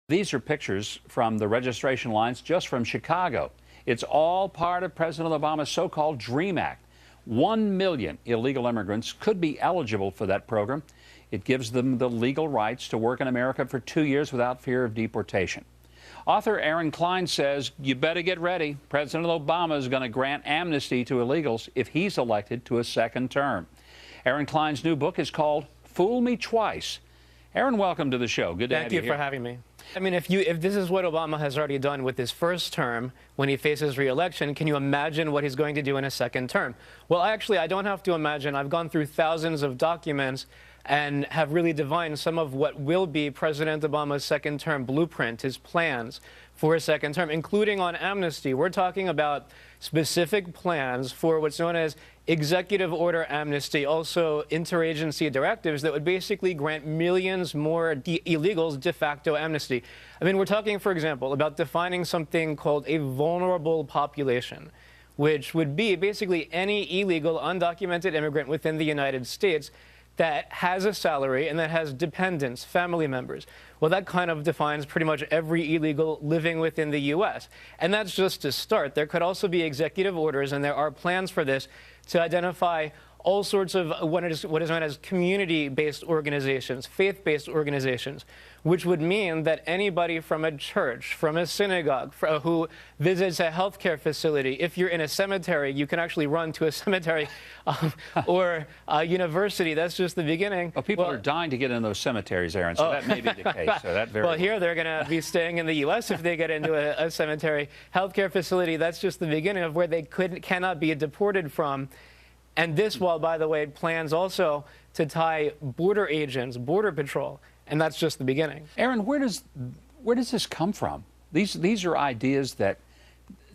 These are pictures from the registration lines just from Chicago. It's all part of President Obama's so-called DREAM Act. 1 million illegal immigrants could be eligible for that program. It gives them the legal rights to work in America for 2 years without fear of deportation. Author Aaron Klein says, you better get ready. President Obama is going to grant amnesty to illegals if he's elected to a second term. Aaron Klein's new book is called Fool Me Twice. Aaron, welcome to the show. Good to have you here. Thank you for having me. I mean, if this is what Obama has already done with his first term when he faces re-election, can you imagine what he's going to do in a second term? Well, actually, I don't have to imagine. I've gone through thousands of documents and have really divined some of what will be President Obama's second term blueprint, his plans for a second term, including on amnesty. We're talking about specific plans for what's known as executive order amnesty, also interagency directives that would basically grant millions more illegals de facto amnesty. I mean, we're talking, for example, about defining something called a vulnerable population, which would be basically any illegal, undocumented immigrant within the United States that has a salary and that has dependents, family members. Well, that kind of defines pretty much every illegal living within the U.S. And that's just to start. There could also be executive orders, and there are plans for this, to identify all sorts of what is known as community-based organizations, faith-based organizations, which would mean that anybody from a church, from a synagogue, who visits a healthcare facility, if you're in a cemetery, you can actually run to a cemetery or a university. That's just the beginning. Well, people are dying to get in those cemeteries, Aaron, so that may be the case. So that very well, here they're going to be staying in the U.S. if they get into a cemetery. Healthcare facility, that's just the beginning of where they cannot be deported from. And this, while, by the way, plans also to tie border agents, border patrol, and that's just the beginning. Aaron, where does this come from? These are ideas that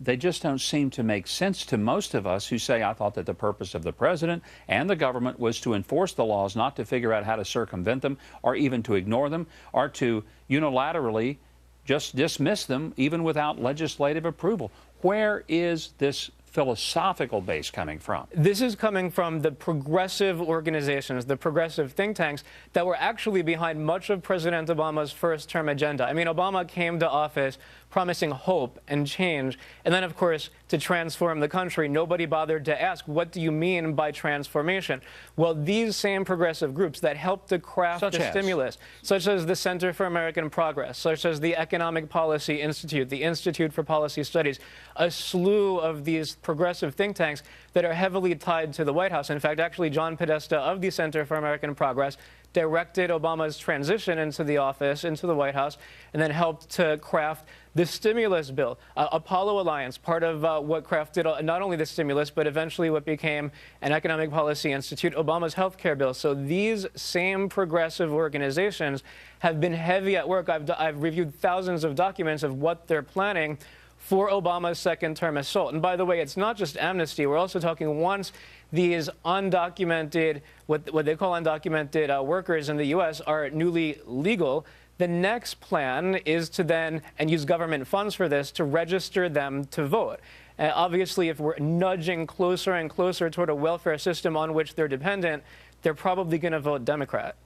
they just don't seem to make sense to most of us who say, I thought that the purpose of the president and the government was to enforce the laws, not to figure out how to circumvent them or even to ignore them or to unilaterally just dismiss them even without legislative approval. Where is this philosophical base coming from? This is coming from the progressive organizations, the progressive think tanks that were actually behind much of President Obama's first term agenda. I mean, Obama came to office promising hope and change, and then, of course, to transform the country. Nobody bothered to ask, what do you mean by transformation? Well, these same progressive groups that helped to craft the stimulus, such as the Center for American Progress, such as the Economic Policy Institute, the Institute for Policy Studies, a slew of these progressive think tanks that are heavily tied to the White House. In fact, actually, John Podesta of the Center for American Progress directed Obama's transition into the office, into the White House, and then helped to craft the stimulus bill. Apollo Alliance, part of what crafted not only the stimulus, but eventually what became an Economic Policy Institute, Obama's health care bill. So these same progressive organizations have been heavy at work. I've reviewed thousands of documents of what they're planning for Obama's second-term assault. And by the way, it's not just amnesty. We're also talking once these undocumented, what they call undocumented workers in the U.S. are newly legal, the next plan is to then, and use government funds for this, to register them to vote. Obviously, if we're nudging closer and closer toward a welfare system on which they're dependent, they're probably going to vote Democrat.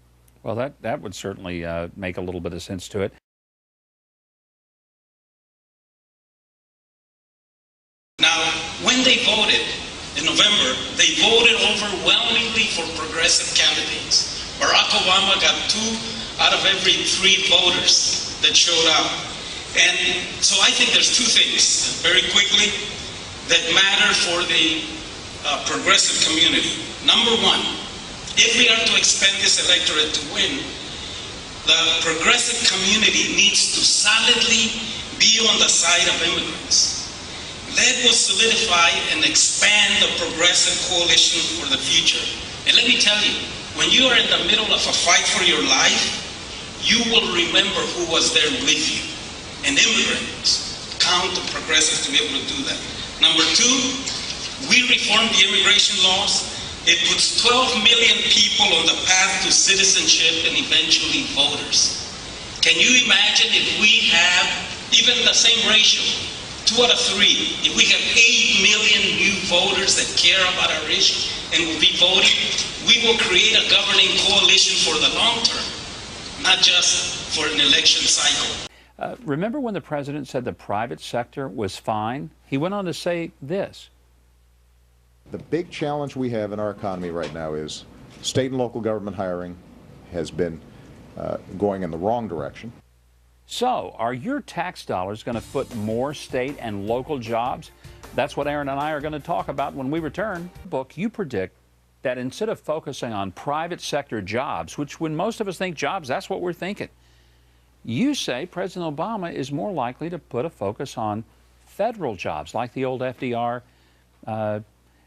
Well, that would certainly make a little bit of sense to it. Now, when they voted in November, they voted overwhelmingly for progressive candidates. Barack Obama got 2 out of every 3 voters that showed up. And so I think there's 2 things, very quickly, that matter for the progressive community. Number 1, if we are to expand this electorate to win, the progressive community needs to solidly be on the side of immigrants. Let us solidify and expand the progressive coalition for the future. And let me tell you, when you are in the middle of a fight for your life, you will remember who was there with you. And immigrants count on progressives to be able to do that. Number 2, we reformed the immigration laws. It puts 12 million people on the path to citizenship and eventually voters. Can you imagine if we have even the same ratio? 2 out of 3, if we have 8 million new voters that care about our issue and will be voting, we will create a governing coalition for the long term, not just for an election cycle. Remember when the president said the private sector was fine? He went on to say this. The big challenge we have in our economy right now is state and local government hiring has been going in the wrong direction. So, are your tax dollars going to foot more state and local jobs? That's what Aaron and I are going to talk about when we return. Book, you predict that instead of focusing on private sector jobs, which when most of us think jobs, that's what we're thinking, you say President Obama is more likely to put a focus on federal jobs, like the old FDR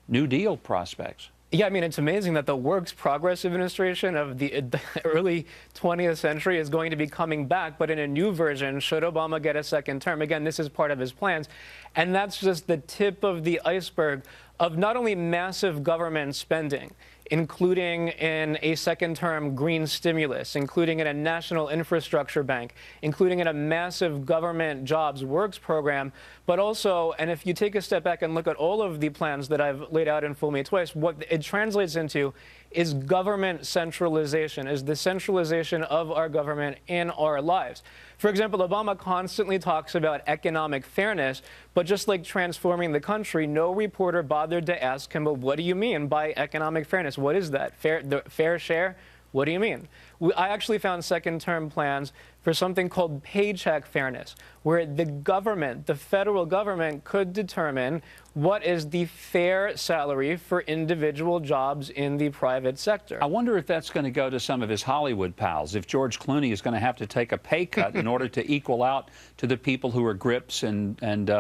New Deal prospects. Yeah, I mean, it's amazing that the Works Progress administration of the early 20th century is going to be coming back, but in a new version, should Obama get a second term. Again, this is part of his plans. And that's just the tip of the iceberg of not only massive government spending, including in a second-term green stimulus, including in a national infrastructure bank, including in a massive government jobs works program, but also, and if you take a step back and look at all of the plans that I've laid out in Fool Me Twice, what it translates into is government centralization, is the centralization of our government in our lives. For example, Obama constantly talks about economic fairness, but just like transforming the country, no reporter bothered to ask him, well, what do you mean by economic fairness? What is that? Fair share? What do you mean? I actually found second-term plans for something called paycheck fairness, where the government, the federal government, could determine what is the fair salary for individual jobs in the private sector. I wonder if that's going to go to some of his Hollywood pals, if George Clooney is going to have to take a pay cut in order to equal out to the people who are grips and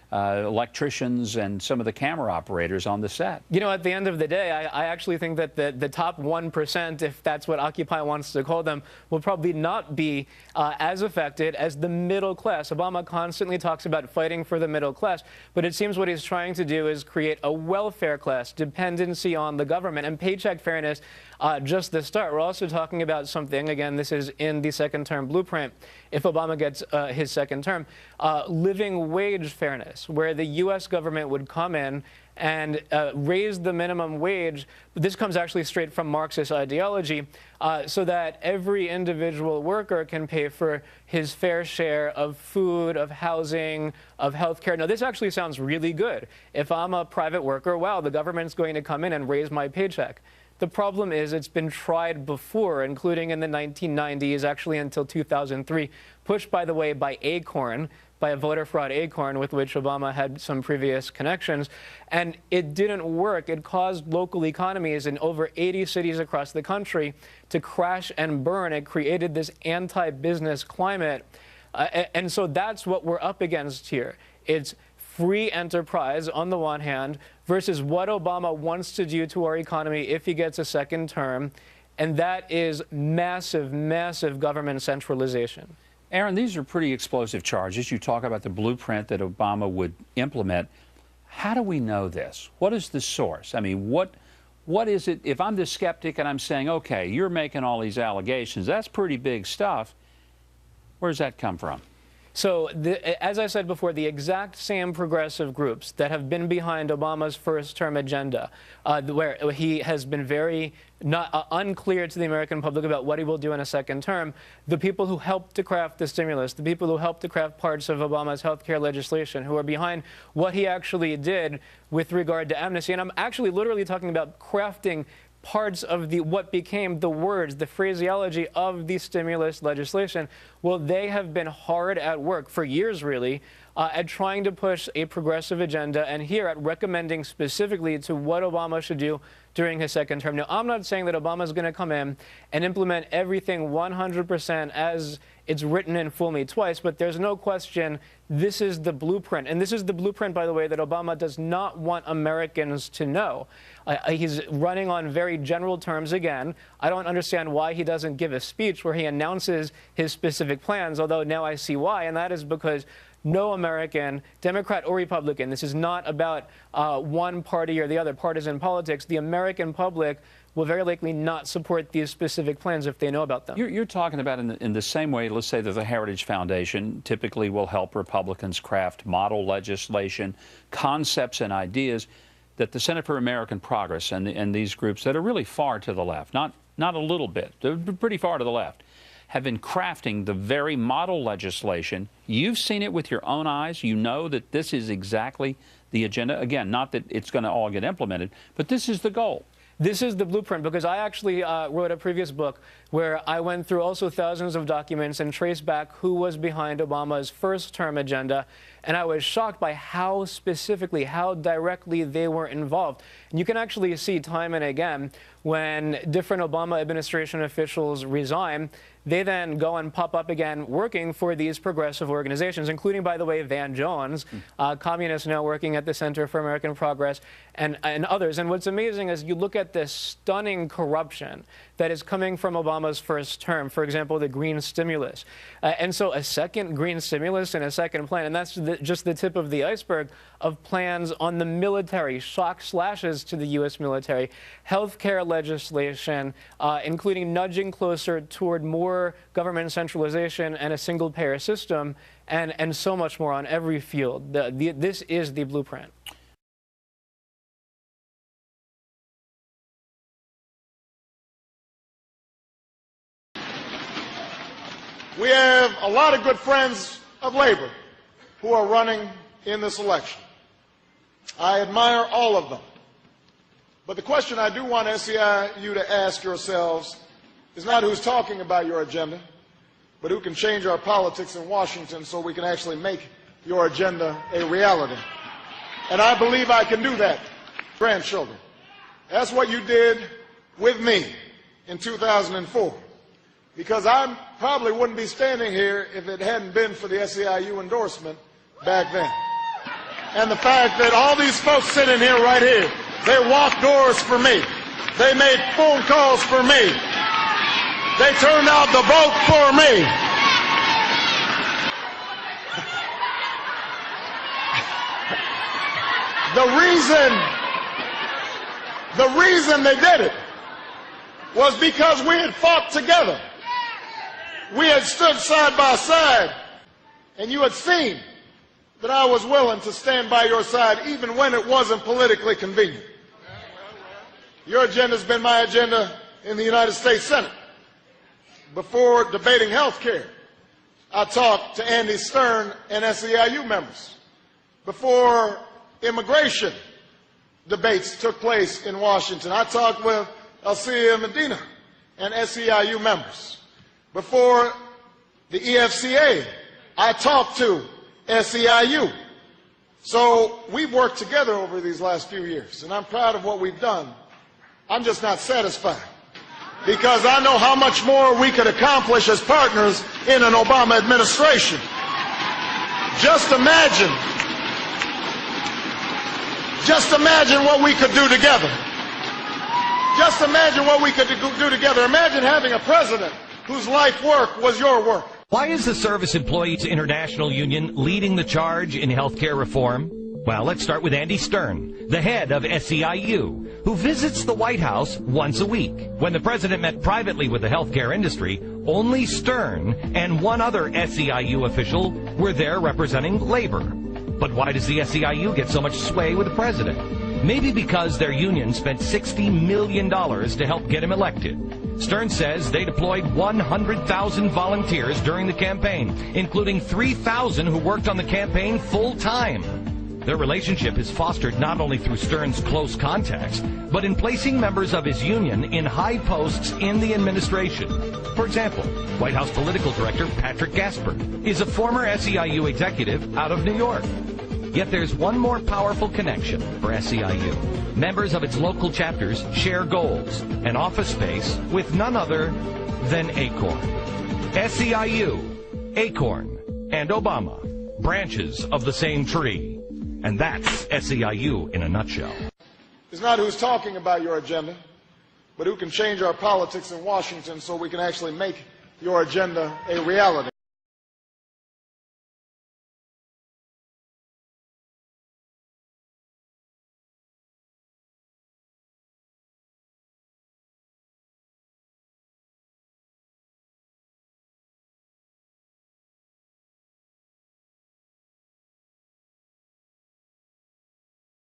electricians and some of the camera operators on the set. You know, at the end of the day, I actually think that the top 1%, if that's what Occupy wants to call them, will probably not be as affected as the middle class. Obama constantly talks about fighting for the middle class, but it seems what he's trying to do is create a welfare class, dependency on the government, and paycheck fairness, just the start. We're also talking about something, again, this is in the second-term blueprint, if Obama gets his second term, living wage fairness, where the U.S. government would come in and raise the minimum wage. This comes actually straight from Marxist ideology, so that every individual worker can pay for his fair share of food, of housing, of health care. Now, this actually sounds really good. If I'm a private worker, wow, the government's going to come in and raise my paycheck. The problem is it's been tried before, including in the 1990s, actually until 2003, pushed, by the way, by Acorn, by a voter fraud Acorn with which Obama had some previous connections. And it didn't work. It caused local economies in over 80 cities across the country to crash and burn. It created this anti-business climate. And so that's what we're up against here. It's free enterprise on the one hand versus what Obama wants to do to our economy if he gets a second term, and that is massive, massive government centralization. Aaron, these are pretty explosive charges. You talk about the blueprint that Obama would implement. How do we know this? What is the source? I mean, what is it? If I'm the skeptic and I'm saying, okay, you're making all these allegations, that's pretty big stuff, where does that come from? So, as I said before, the exact same progressive groups that have been behind Obama's first-term agenda, where he has been very unclear to the American public about what he will do in a second term, the people who helped to craft the stimulus, the people who helped to craft parts of Obama's health care legislation, who are behind what he actually did with regard to amnesty. And I'm actually literally talking about crafting parts of what became the words, the phraseology of the stimulus legislation. Well, they have been hard at work for years, really, at trying to push a progressive agenda, and here at recommending specifically to what Obama should do during his second term. Now, I'm not saying that Obama's going to come in and implement everything 100% as it's written in Fool Me Twice, but there's no question this is the blueprint. And this is the blueprint, by the way, that Obama does not want Americans to know. He's running on very general terms again. I don't understand why he doesn't give a speech where he announces his specific plans, although now I see why, and that is because no American, Democrat or Republican, this is not about one party or the other, partisan politics. The American public will very likely not support these specific plans if they know about them. You're talking about in the same way, let's say that the Heritage Foundation typically will help Republicans craft model legislation, concepts and ideas that the Center for American Progress and these groups that are really far to the left, not a little bit, they're pretty far to the left, have been crafting the very model legislation. You've seen it with your own eyes. You know that this is exactly the agenda. Again, not that it's going to all get implemented, but this is the goal. This is the blueprint, because I actually wrote a previous book where I went through also thousands of documents and traced back who was behind Obama's first-term agenda, and I was shocked by how specifically, how directly they were involved. And you can actually see time and again when different Obama administration officials resign, they then go and pop up again working for these progressive organizations, including, by the way, Van Jones, communist now working at the Center for American Progress, and others. And what's amazing is you look at this stunning corruption that is coming from Obama's first term, for example, the green stimulus. And so a second green stimulus and a second plan, and that's just the tip of the iceberg of plans on the military, shock slashes to the U.S. military, health care legislation, including nudging closer toward more government centralization and a single-payer system, and so much more on every field. This is the blueprint. We have a lot of good friends of labor who are running in this election. I admire all of them. But the question I do want SEIU to ask yourselves is not who's talking about your agenda, but who can change our politics in Washington so we can actually make your agenda a reality. And I believe I can do that, grandchildren. That's what you did with me in 2004. Because I probably wouldn't be standing here if it hadn't been for the SEIU endorsement back then. And the fact that all these folks sitting here right here, they walked doors for me. They made phone calls for me. They turned out the vote for me. The reason they did it was because we had fought together. We had stood side by side, and you had seen that I was willing to stand by your side even when it wasn't politically convenient. Your agenda's been my agenda in the United States Senate. Before debating health care, I talked to Andy Stern and SEIU members. Before immigration debates took place in Washington, I talked with Alcia Medina and SEIU members. Before the EFCA, I talked to SEIU. So we've worked together over these last few years, and I'm proud of what we've done. I'm just not satisfied, because I know how much more we could accomplish as partners in an Obama administration. Just imagine what we could do together. Just imagine what we could do together. Imagine having a president whose life work was your work. Why is the Service Employees International Union leading the charge in health care reform? Well, let's start with Andy Stern, the head of SEIU, who visits the White House once a week. When the president met privately with the healthcare industry, only Stern and one other SEIU official were there representing labor. But why does the SEIU get so much sway with the president? Maybe because their union spent $60 million to help get him elected. Stern says they deployed 100,000 volunteers during the campaign, including 3,000 who worked on the campaign full-time. Their relationship is fostered not only through Stern's close contacts, but in placing members of his union in high posts in the administration. For example, White House Political Director Patrick Gaspard is a former SEIU executive out of New York. Yet there's one more powerful connection for SEIU. Members of its local chapters share goals and office space with none other than Acorn. SEIU, Acorn, and Obama, branches of the same tree. And that's SEIU in a nutshell. It's not who's talking about your agenda, but who can change our politics in Washington so we can actually make your agenda a reality.